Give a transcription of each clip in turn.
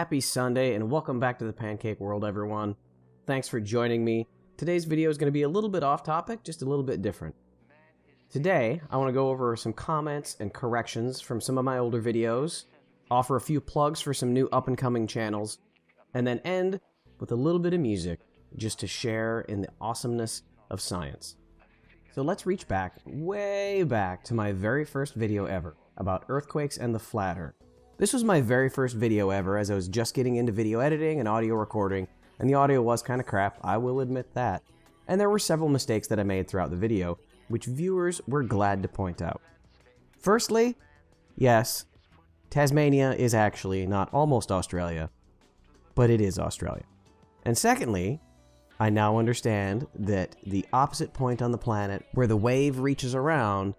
Happy Sunday and welcome back to the Pancake World, everyone. Thanks for joining me. Today's video is going to be a little bit off topic, just a little bit different. Today, I want to go over some comments and corrections from some of my older videos, offer a few plugs for some new up-and-coming channels, and then end with a little bit of music just to share in the awesomeness of science. So let's reach back, way back to my very first video ever about earthquakes and the flat Earth. This was my very first video ever, as I was just getting into video editing and audio recording, and the audio was kind of crap, I will admit that. And there were several mistakes that I made throughout the video, which viewers were glad to point out. Firstly, yes, Tasmania is actually not almost Australia, but it is Australia. And secondly, I now understand that the opposite point on the planet where the wave reaches around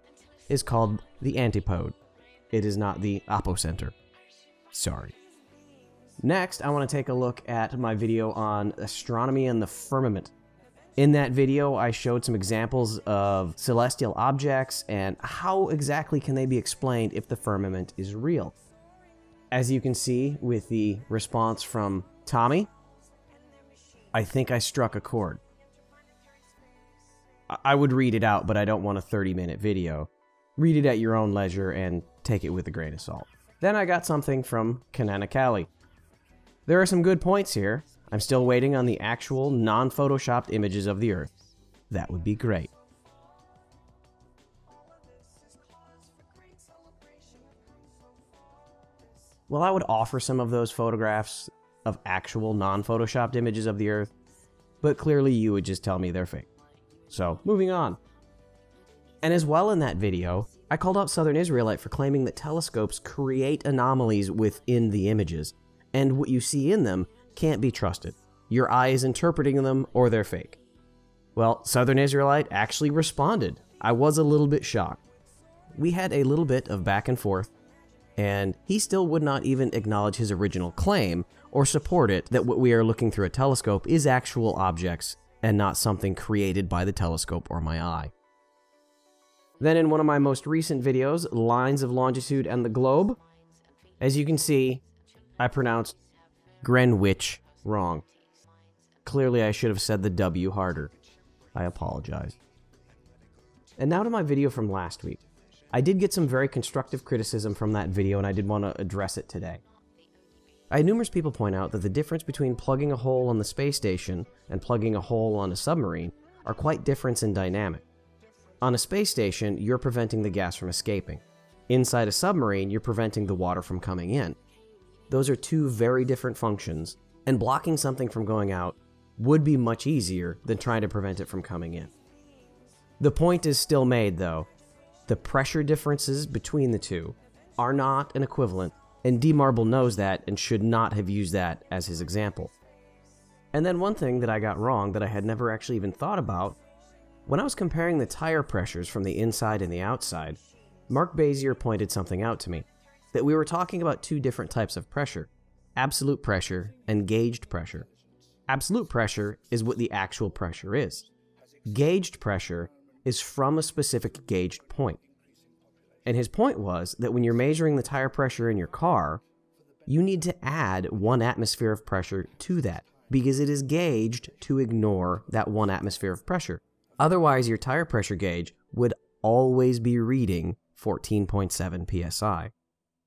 is called the antipode. It is not the apocenter. Sorry. Next, I want to take a look at my video on astronomy and the firmament. In that video, I showed some examples of celestial objects and how exactly can they be explained if the firmament is real. As you can see with the response from Tommy, I think I struck a chord. I would read it out, but I don't want a 30-minute video. Read it at your own leisure and take it with a grain of salt. Then I got something from Cananicali. There are some good points here. I'm still waiting on the actual non-photoshopped images of the Earth. That would be great. Well, I would offer some of those photographs of actual non-photoshopped images of the Earth, but clearly you would just tell me they're fake. So, moving on. And as well in that video, I called out Southern Israelite for claiming that telescopes create anomalies within the images, and what you see in them can't be trusted. Your eye is interpreting them, or they're fake. Well, Southern Israelite actually responded. I was a little bit shocked. We had a little bit of back and forth, and he still would not even acknowledge his original claim, or support it that what we are looking through a telescope is actual objects, and not something created by the telescope or my eye. Then in one of my most recent videos, Lines of Longitude and the Globe, as you can see, I pronounced Greenwich wrong. Clearly I should have said the W harder. I apologize. And now to my video from last week. I did get some very constructive criticism from that video, and I did want to address it today. I had numerous people point out that the difference between plugging a hole on the space station and plugging a hole on a submarine are quite different in dynamic. On a space station, you're preventing the gas from escaping. Inside a submarine, you're preventing the water from coming in. Those are two very different functions, and blocking something from going out would be much easier than trying to prevent it from coming in. The point is still made, though. The pressure differences between the two are not an equivalent, and D. Marble knows that and should not have used that as his example. And then one thing that I got wrong that I had never actually even thought about, when I was comparing the tire pressures from the inside and the outside, Mark Bazier pointed something out to me, that we were talking about two different types of pressure, absolute pressure and gauged pressure. Absolute pressure is what the actual pressure is. Gauged pressure is from a specific gauged point. And his point was that when you're measuring the tire pressure in your car, you need to add 1 atmosphere of pressure to that, because it is gauged to ignore that 1 atmosphere of pressure. Otherwise, your tire pressure gauge would always be reading 14.7 psi.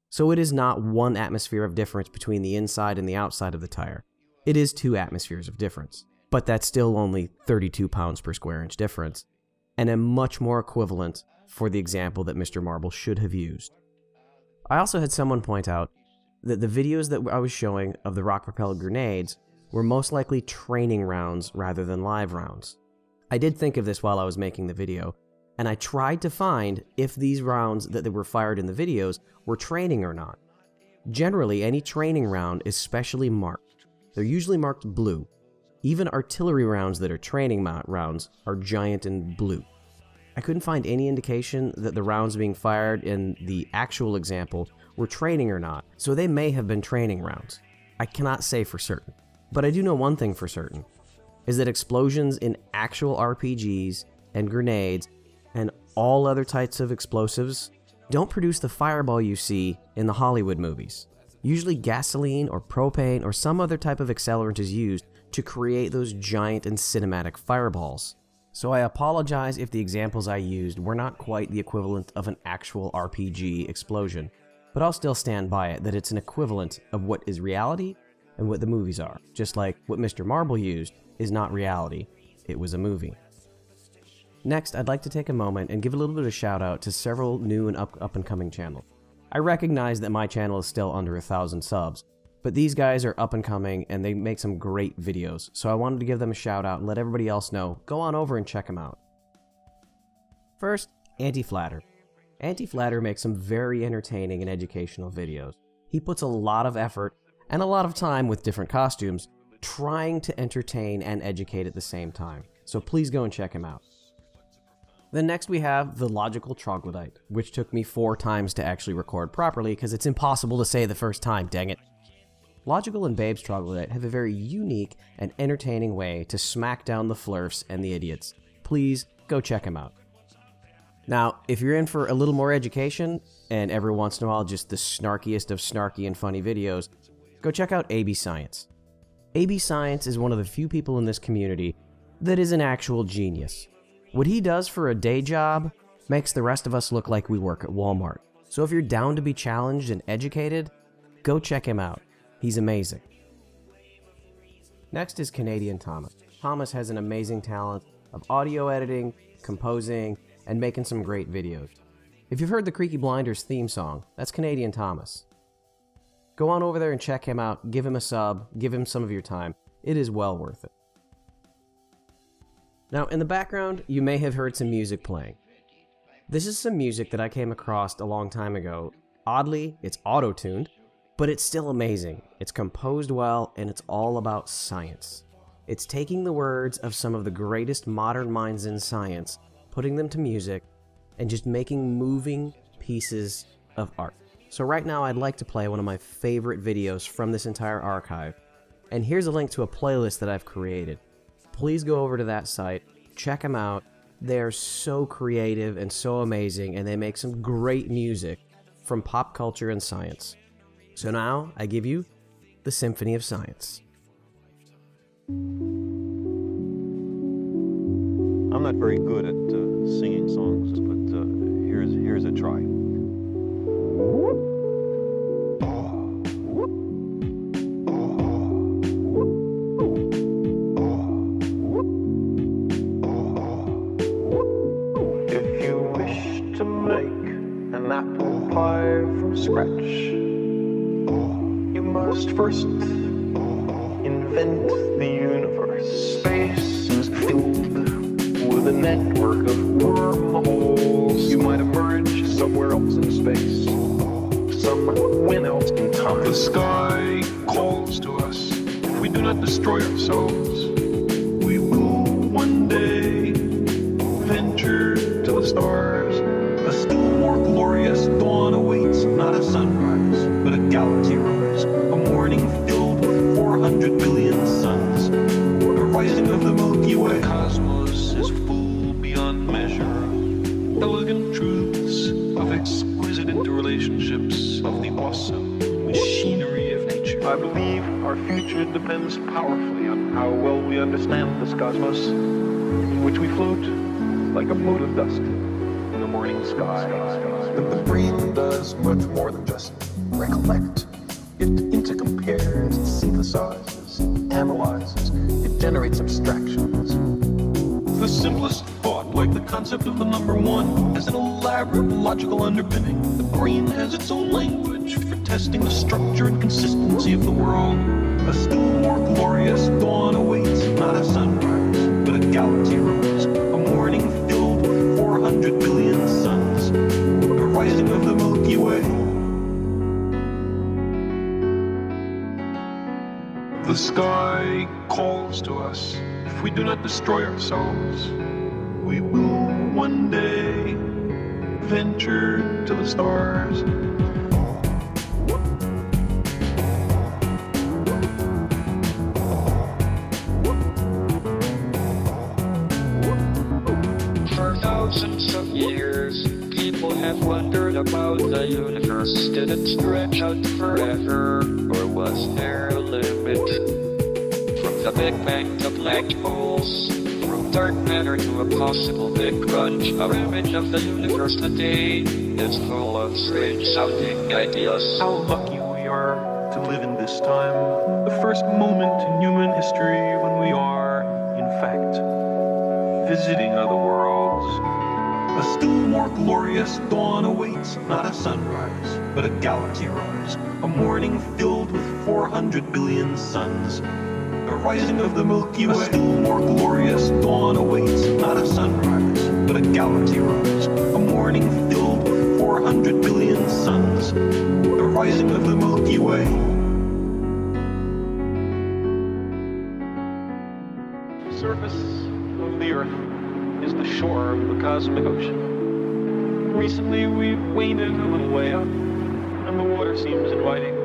So it is not 1 atmosphere of difference between the inside and the outside of the tire. It is 2 atmospheres of difference. But that's still only 32 pounds per square inch difference, and a much more equivalent for the example that Mr. Marble should have used. I also had someone point out that the videos that I was showing of the rock-propelled grenades were most likely training rounds rather than live rounds. I did think of this while I was making the video, and I tried to find if these rounds that were fired in the videos were training or not. Generally, any training round is specially marked. They're usually marked blue. Even artillery rounds that are training rounds are giant and blue. I couldn't find any indication that the rounds being fired in the actual example were training or not, so they may have been training rounds. I cannot say for certain. But I do know one thing for certain, is that explosions in actual RPGs and grenades and all other types of explosives don't produce the fireball you see in the Hollywood movies. Usually gasoline or propane or some other type of accelerant is used to create those giant and cinematic fireballs. So I apologize if the examples I used were not quite the equivalent of an actual RPG explosion, but I'll still stand by it that it's an equivalent of what is reality and what the movies are, just like what Mr. Marble used is not reality, it was a movie. Next, I'd like to take a moment and give a little bit of shout out to several new and up and coming channels. I recognize that my channel is still under 1,000 subs, but these guys are up and coming and they make some great videos, so I wanted to give them a shout out and let everybody else know, go on over and check them out. First, Anti-Flatter. Anti-Flatter makes some very entertaining and educational videos. He puts a lot of effort and a lot of time with different costumes, trying to entertain and educate at the same time, so please go and check him out. Then next we have the Logical Troglodyte, which took me 4 times to actually record properly because it's impossible to say the first time, dang it. Logical and Babes Troglodyte have a very unique and entertaining way to smack down the flurfs and the idiots. Please go check them out. Now, if you're in for a little more education, and every once in a while just the snarkiest of snarky and funny videos, go check out AB Science. AB Science is one of the few people in this community that is an actual genius. What he does for a day job makes the rest of us look like we work at Walmart. So if you're down to be challenged and educated, go check him out. He's amazing. Next is Canadian Thomas. Thomas has an amazing talent of audio editing, composing, and making some great videos. If you've heard the Creaky Blinders theme song, that's Canadian Thomas. Go on over there and check him out, give him a sub, give him some of your time. It is well worth it. Now, in the background, you may have heard some music playing. This is some music that I came across a long time ago. Oddly, it's auto-tuned, but it's still amazing. It's composed well, and it's all about science. It's taking the words of some of the greatest modern minds in science, putting them to music, and just making moving pieces of art. So right now, I'd like to play one of my favorite videos from this entire archive, and here's a link to a playlist that I've created. Please go over to that site, check them out. They're so creative and so amazing, and they make some great music from pop culture and science. So now, I give you the Symphony of Science. I'm not very good at singing songs, but here's a try. If you wish to make an apple pie from scratch, you must first invent the universe. Space is filled with a network of wormholes. You might emerge somewhere else in space, somewhere else in time. The sky calls to us. If we do not destroy ourselves, we will one day venture to the stars. A still more glorious dawn awaits, not a sunrise, but a galaxy rise. A morning filled with 400 billion suns. The rising of the Milky Way. The cosmos is full beyond measure. Elegant truths of exquisite interrelationships of the awesome machinery of nature. I believe our future depends powerfully on how well we understand this cosmos, in which we float like a mote of dust in the morning sky. But the brain does much more than just recollect. It intercompares, it synthesizes, it analyzes, it generates abstractions. The simplest thought, like the concept of the number 1, has an elaborate logical underpinning. The brain has its own language for testing the structure and consistency of the world. A still more glorious dawn awaits, not a sunrise, but a galaxy rise. A morning filled with 400 billion suns. The rising of the Milky Way. The sky calls to us. If we do not destroy ourselves, we will one day venture to the stars. For thousands of years, people have wondered heard about the universe? Did it stretch out forever, or was there a limit? From the Big Bang to black holes, from dark matter to a possible Big Crunch, our image of the universe today is full of strange sounding ideas. How lucky we are to live in this time, the first moment in human history when we are, in fact, visiting other worlds. A still more glorious dawn awaits, not a sunrise, but a galaxy rise. A morning filled with 400 billion suns. The rising of the Milky Way. A still more glorious dawn awaits, not a sunrise, but a galaxy rise. A morning filled with 400 billion suns. The rising of the Milky Way. The surface of the Earth is the shore of the cosmic ocean. Recently, we've waded a little way up, and the water seems inviting.